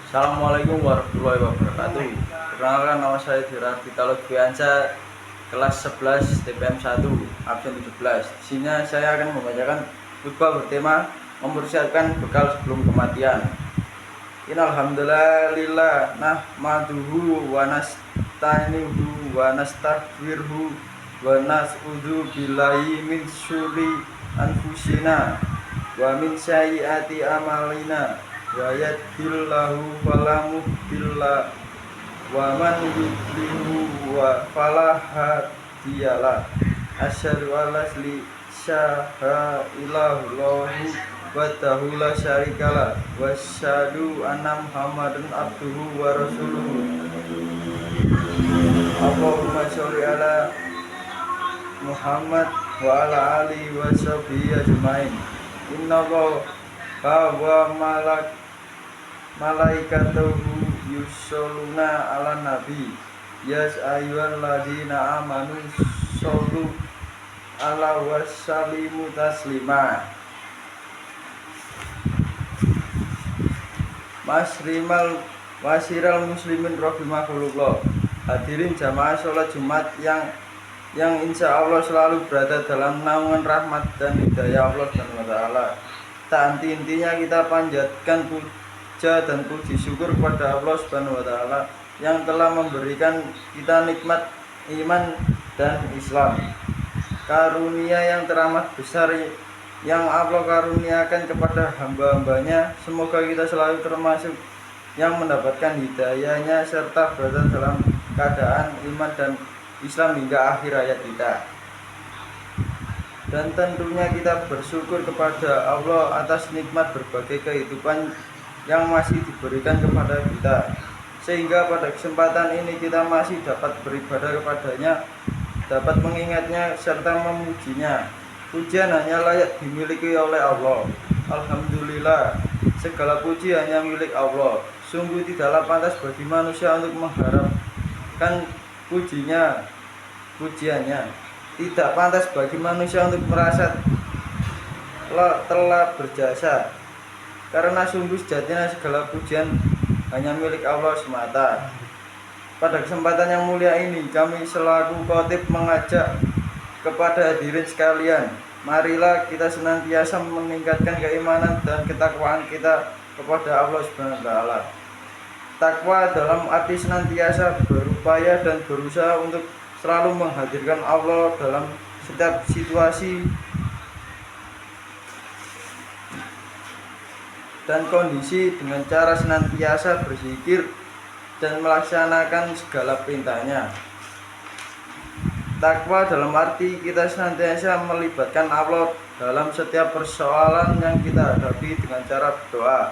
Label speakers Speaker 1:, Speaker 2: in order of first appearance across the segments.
Speaker 1: Assalamualaikum warahmatullahi wabarakatuh. Perkenalkan, nama saya Dira Vitalo Dwiansyah, kelas 11 TPM 1 absen 17. Di sini saya akan membacakan khutbah bertema mempersiapkan bekal sebelum kematian. Innalhamdulillah nahmaduhu wa nasta'inuhu wa nastaghfiruhu wa nas'udzu billahi min syururi anfusina wa min sayyiati amalina wa yahdihillahu fala mudilla wa man yudlilhu wa fala hadiyalah. Asyhadu an la ilaha illallah wahdahu la syarikalah wa asyhadu anna Muhammadan abduhu wa rasuluhu. Allahumma sholli ala Muhammad wa ala alihi wa sahbihi ajmain. Innallaha wa malaikatahu yusholluna ala nabi ya ayyuhalladzina amanu shollu ala wa sallimu taslima. Masyiral muslimin rahimakumullah. Hadirin jamaah sholat Jumat yang insya Allah selalu berada dalam naungan rahmat dan hidayah Allah Subhanahu wa taala. Tak henti-hentinya kita panjatkan puja dan puji syukur kepada Allah Subhanahu wa taala yang telah memberikan kita nikmat iman dan Islam. Karunia yang teramat besar yang Allah karuniakan kepada hamba-hambanya, semoga kita selalu termasuk yang mendapatkan hidayahnya serta berada dalam keadaan iman dan Islam hingga akhir hayat kita. Dan tentunya kita bersyukur kepada Allah atas nikmat berbagai kehidupan yang masih diberikan kepada kita, sehingga pada kesempatan ini kita masih dapat beribadah kepadanya, dapat mengingatnya serta memujinya. Pujian hanya layak dimiliki oleh Allah. Alhamdulillah, segala puji hanya milik Allah. Sungguh tidaklah pantas bagi manusia untuk mengharapkan pujiannya. Tidak pantas bagi manusia untuk merasa telah berjasa, karena sungguh sejatinya segala pujian hanya milik Allah semata. Pada kesempatan yang mulia ini, kami selaku khotib mengajak kepada hadirin sekalian, marilah kita senantiasa meningkatkan keimanan dan ketakwaan kita kepada Allah Subhanahu wa taala. Takwa dalam arti senantiasa berupaya dan berusaha untuk selalu menghadirkan Allah dalam setiap situasi dan kondisi dengan cara senantiasa berzikir dan melaksanakan segala perintahnya. Takwa dalam arti kita senantiasa melibatkan Allah dalam setiap persoalan yang kita hadapi dengan cara berdoa,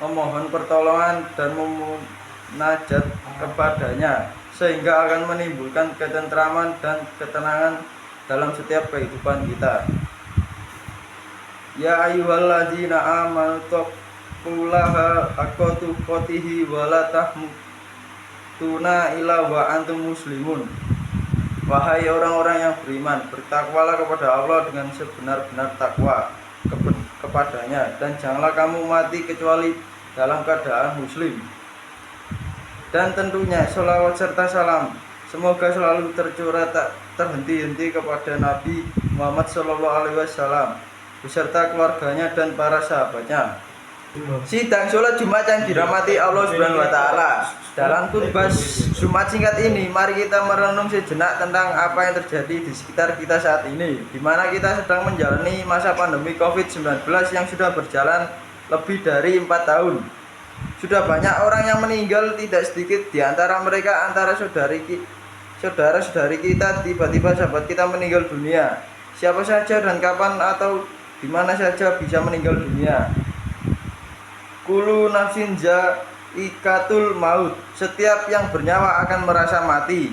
Speaker 1: memohon pertolongan dan memunajat kepadanya, sehingga akan menimbulkan ketentraman dan ketenangan dalam setiap kehidupan kita. Ya ayyuhalladzina amanu taqullaha haqqa tuqatih wa la tamutunna illa wa antum muslimun. Wahai orang-orang yang beriman, bertakwalah kepada Allah dengan sebenar-benar takwa kepadanya, dan janganlah kamu mati kecuali dalam keadaan muslim. Dan tentunya sholawat serta salam semoga selalu tercurah tak terhenti-henti kepada Nabi Muhammad SAW beserta keluarganya dan para sahabatnya. Sidang sholat Jumat yang dirahmati Allah Subhanahu wa taala. Dalam khutbah Jumat singkat ini, mari kita merenung sejenak tentang apa yang terjadi di sekitar kita saat ini, di mana kita sedang menjalani masa pandemi COVID-19 yang sudah berjalan lebih dari 4 tahun. Sudah banyak orang yang meninggal, tidak sedikit di antara mereka antara saudara-saudari kita, tiba-tiba sahabat kita meninggal dunia. Siapa saja dan kapan atau di mana saja bisa meninggal dunia. Kullu nafsin za'iqatul maut. Setiap yang bernyawa akan merasa mati.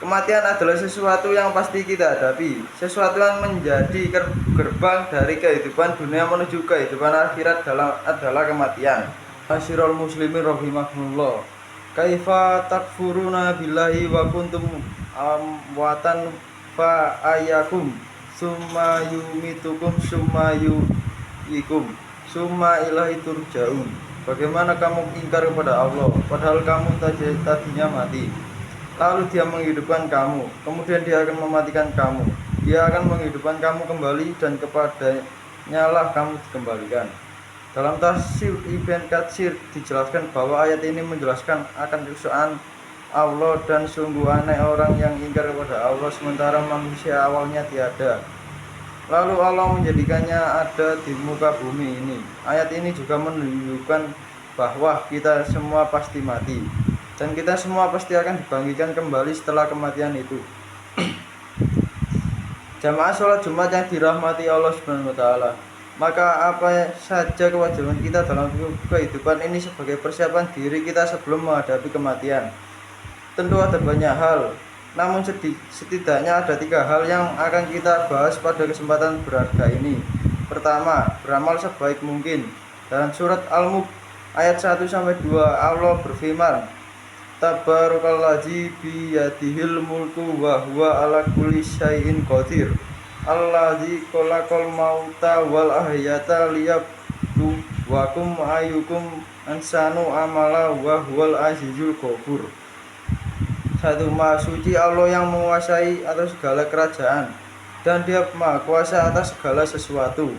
Speaker 1: Kematian adalah sesuatu yang pasti kita hadapi, sesuatu yang menjadi gerbang dari kehidupan dunia menuju kehidupan akhirat adalah kematian. Masyiral muslimin rahimakumullah. Kaifa takfuruna billahi wa kuntum amwatan fa ayakum summa yumitukum summa yuhyikum summa ilahi turja'un. Bagaimana kamu ingkar kepada Allah, padahal kamu tadinya mati. Lalu dia menghidupkan kamu, kemudian dia akan mematikan kamu. Dia akan menghidupkan kamu kembali dan kepadanya lah kamu dikembalikan. Dalam tafsir Ibn Katsir dijelaskan bahwa ayat ini menjelaskan akan keesaan Allah dan sungguh aneh orang yang ingkar kepada Allah sementara manusia awalnya tiada. Lalu Allah menjadikannya ada di muka bumi ini. Ayat ini juga menunjukkan bahwa kita semua pasti mati dan kita semua pasti akan dibangkitkan kembali setelah kematian itu. Jamaah sholat Jumat yang dirahmati Allah Subhanahu wa taala. Maka apa saja kewajiban kita dalam kehidupan ini sebagai persiapan diri kita sebelum menghadapi kematian. Tentu ada banyak hal, namun setidaknya ada 3 hal yang akan kita bahas pada kesempatan berharga ini. Pertama, beramal sebaik mungkin. Dalam surat Al-Mulk ayat 1-2 Allah berfirman, Tabarakalladzi biyadihil mulku wa huwa ala kulli syai'in qadir. Alladzi khalaqal mauta wal ahyata liyabluwakum ayyukum ahsanu amala wa huwal azizul ghafur. 1. Maha suci Allah yang menguasai atas segala kerajaan dan dia maha kuasa atas segala sesuatu.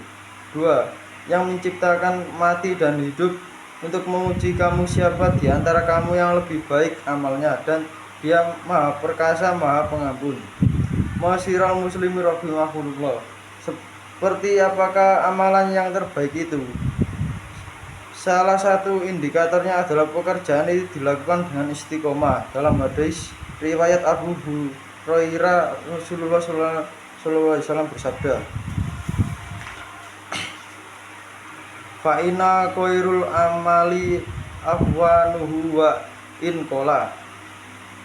Speaker 1: 2. Yang menciptakan mati dan hidup untuk menguji kamu siapa di antara kamu yang lebih baik amalnya, dan dia maha perkasa maha pengampun. Masyiral muslimin rahimahullah, seperti apakah amalan yang terbaik itu? Salah satu indikatornya adalah pekerjaan itu dilakukan dengan istiqomah. Dalam hadis riwayat Abu Hurairah, Rasulullah SAW bersabda, fa inna khairul amali afwanuhu wa in qala.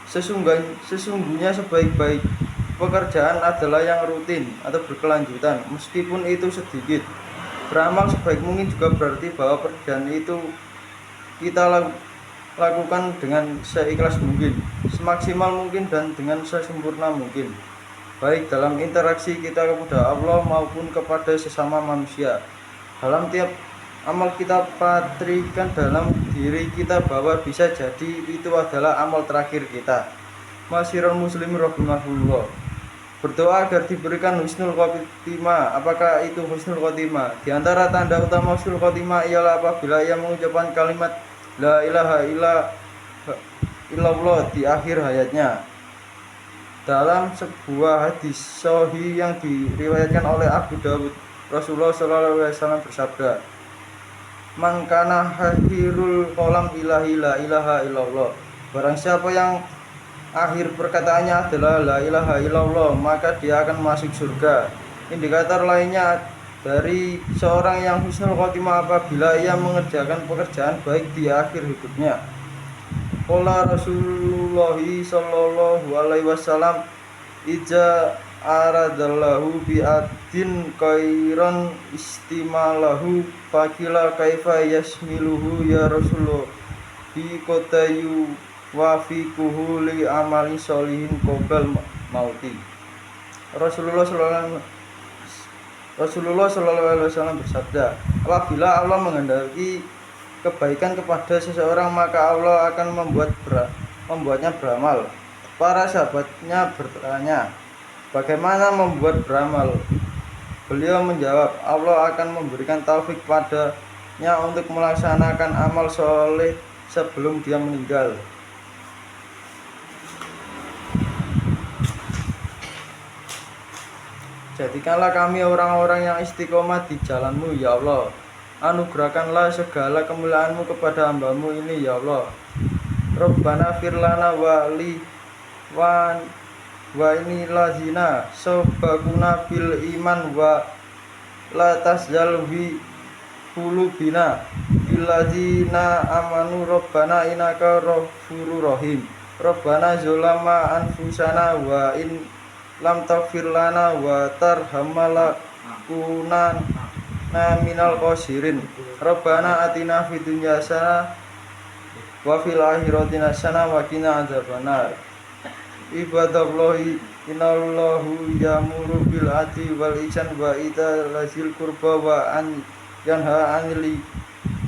Speaker 1: Sesungguhnya sebaik-baik pekerjaan adalah yang rutin atau berkelanjutan, meskipun itu sedikit. Beramal sebaik mungkin juga berarti bahwa pekerjaan itu kita lakukan dengan seikhlas mungkin, semaksimal mungkin, dan dengan sesempurna mungkin, baik dalam interaksi kita kepada Allah maupun kepada sesama manusia. Dalam tiap amal kita patrikan dalam diri kita bahwa bisa jadi itu adalah amal terakhir kita. Masyiral muslimin rahimahullah, berdoa agar diberikan husnul khotimah. Apakah itu husnul khotimah? Di antara tanda utama husnul khotimah ialah apabila ia mengucapkan kalimat la ilaha illallah di akhir hayatnya. Dalam sebuah hadis sahih yang diriwayatkan oleh Abu Dawud, Rasulullah SAW bersabda, man kana akhirul qalam ilahi la ilaha illallah. Barang siapa yang akhir perkataannya adalah la ilaha illallah, maka dia akan masuk surga. Indikator lainnya dari seorang yang husnul khotimah apabila ia mengerjakan pekerjaan baik di akhir hidupnya. Qala Rasulullah sallallahu alaihi wasallam, ija aradallahu bi'adin khairan istimalahu fakila kaifa yasmiluhu ya Rasulullah bi qatayu wa fi kuhuli amali solihin qobal mauti. Rasulullah SAW bersabda, apabila Allah menghendaki kebaikan kepada seseorang maka Allah akan membuatnya beramal. Para sahabatnya bertanya, bagaimana membuat beramal? Beliau menjawab, Allah akan memberikan taufik padanya untuk melaksanakan amal soleh sebelum dia meninggal. Jadikanlah kami orang-orang yang istiqomah di jalan-Mu ya Allah. Anugerahkanlah segala kemuliaan-Mu kepada hamba-Mu ini ya Allah. Rabbana firlana wa ini lazina sabakuna bil iman wa la tasjal bi qulubina billazina amanu rabbana innaka ghafurur rahim. Rabbana zolama anfusana wa in lam taghfir lana wa tarhamna lakunanna minal khosirin. Rabbana atina fid dunya hasanah wa fil akhirati hasanah wa qina adzabannar. Ibadallahi inallahu ya'muru bil adli wal ihsan wa ita'i dzil qurba wa yanha 'anil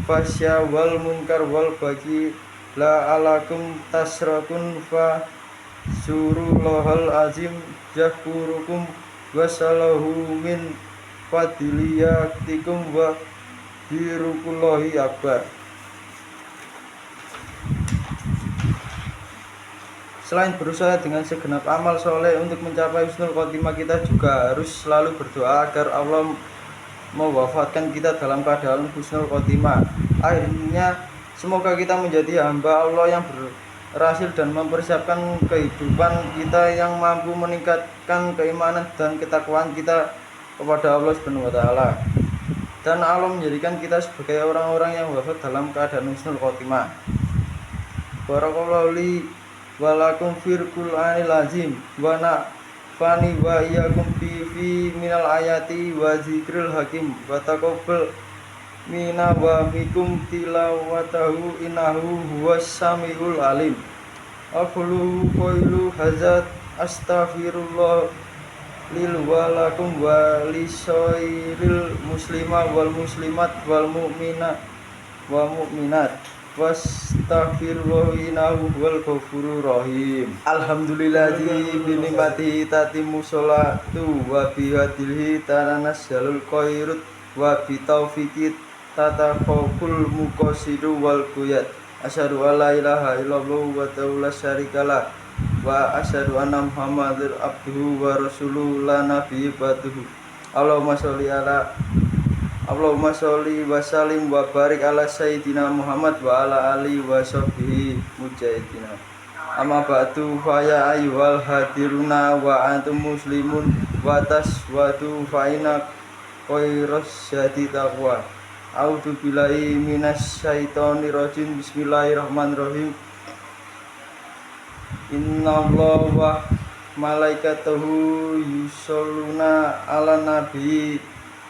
Speaker 1: fasya wal munkar wal bagi la alakum tasrakun fa surulohal azim yakurukum wasalahu min fadiliyatikum wa dirukullahi akbar. Selain berusaha dengan segenap amal soleh untuk mencapai husnul khotimah, kita juga harus selalu berdoa agar Allah mewafatkan kita dalam keadaan husnul khotimah. Akhirnya semoga kita menjadi hamba Allah yang berhasil dan mempersiapkan kehidupan kita, yang mampu meningkatkan keimanan dan ketakwaan kita kepada Allah Subhanahu wa taala. Dan Allah menjadikan kita sebagai orang-orang yang wafat dalam keadaan husnul khotimah. Barakallahu li walakum fil Qur'anil azim wa nafani wa iyyakum fi minal ayati wa zikril hakim wa taqabbal minna wa minkum tilawatahu innahu huwas samiul alim. Aqulu qailu hadzat astaghfirullah lil walakum wa lisairil muslima wal muslimat wal mu'mina wa mu'minat wastaghfirullah innahu huwal ghafurur rahim. Alhamdulillahi bi nikmatihi tatimmu sholatu wa bi hadlihi tanassalul khairut wa bi taufiqi tataqul muqasidu wal quyat. Asyhadu an la ilaha illallah wa la syarikalah wa asyhadu anna muhammadar abduhu wa rasuluhu la nabiyya ba'dahu. Allahumma sholli wa sallim wa barik ala sayyidina Muhammad wa ala alihi wa sahbihi mujahidina. Amma ba'du fa ya ayyuhal hadiruna wa antum muslimun wa taswadu fa inna khairas syadi taqwa. A'udzu billahi minasyaitonir rajim. Bismillahirrahmanirrahim. Innallaha wa malaikatahu yusholluna 'alan nabi.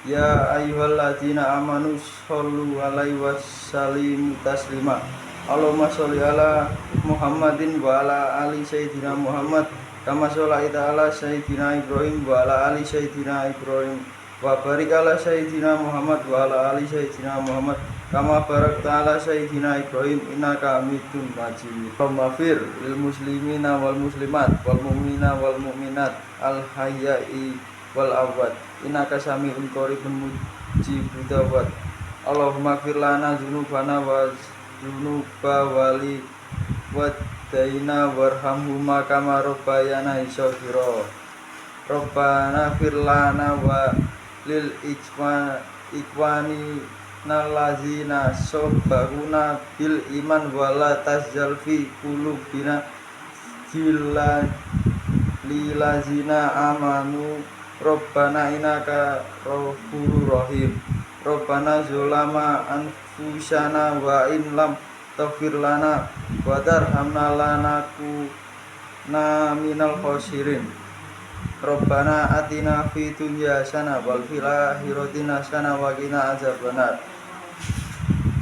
Speaker 1: Ya ayyuhalladzina amanu shollu alaihi wasallimu taslima. Allahumma sholli ala Muhammadin wa ala ali sayyidina Muhammad kama sholaita ala sayyidina Ibrahim wa ala ali sayyidina Ibrahim wa barik ala sayyidina Muhammad wa ala ali sayyidina Muhammad kama barakta ala sayyidina Ibrahim innaka hamidun majid. Allahumma lil muslimina wal muslimat wal mu'minina wal mu'minat al hayya'i wal awad innaka sami'un qaribun mujibud da'wat. Allahumma fir lana dzunubana wa dzunuba wali wadaina warhamhuma kama rabbayana shaghira. Rabbana fir lana wa lil ikwani nallazina sabaquna bil iman wa la tajal fi qulubina ghillan lilazina amanu. Rabbana innaka ghafurur rahim. Rabbana zolama anfusana wa in lam taghfir lana wa tarhamna lanakunanna minal khasirin. Rabbana atina fid dunya hasanah wal fil akhirati hasanah wa qina adzabannar.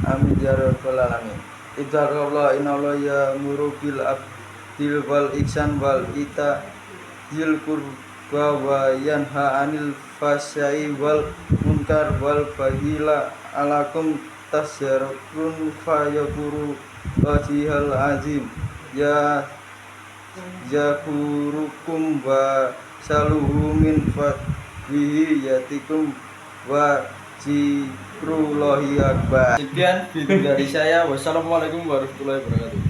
Speaker 1: Amin ya rabbal alamin. Idzaqallahu innallaha ya'muru bil adli wal ihsan wal ita'il qurba wa yanha 'anil fahsya'i wal munkar wal baghi la'alakum tasykurun fayaquru wajhal azim ya yakurukum wa saluhu min fadlihi yatikum wa zikrullahi akbar. Sekian video dari saya. Wassalamualaikum warahmatullahi wabarakatuh.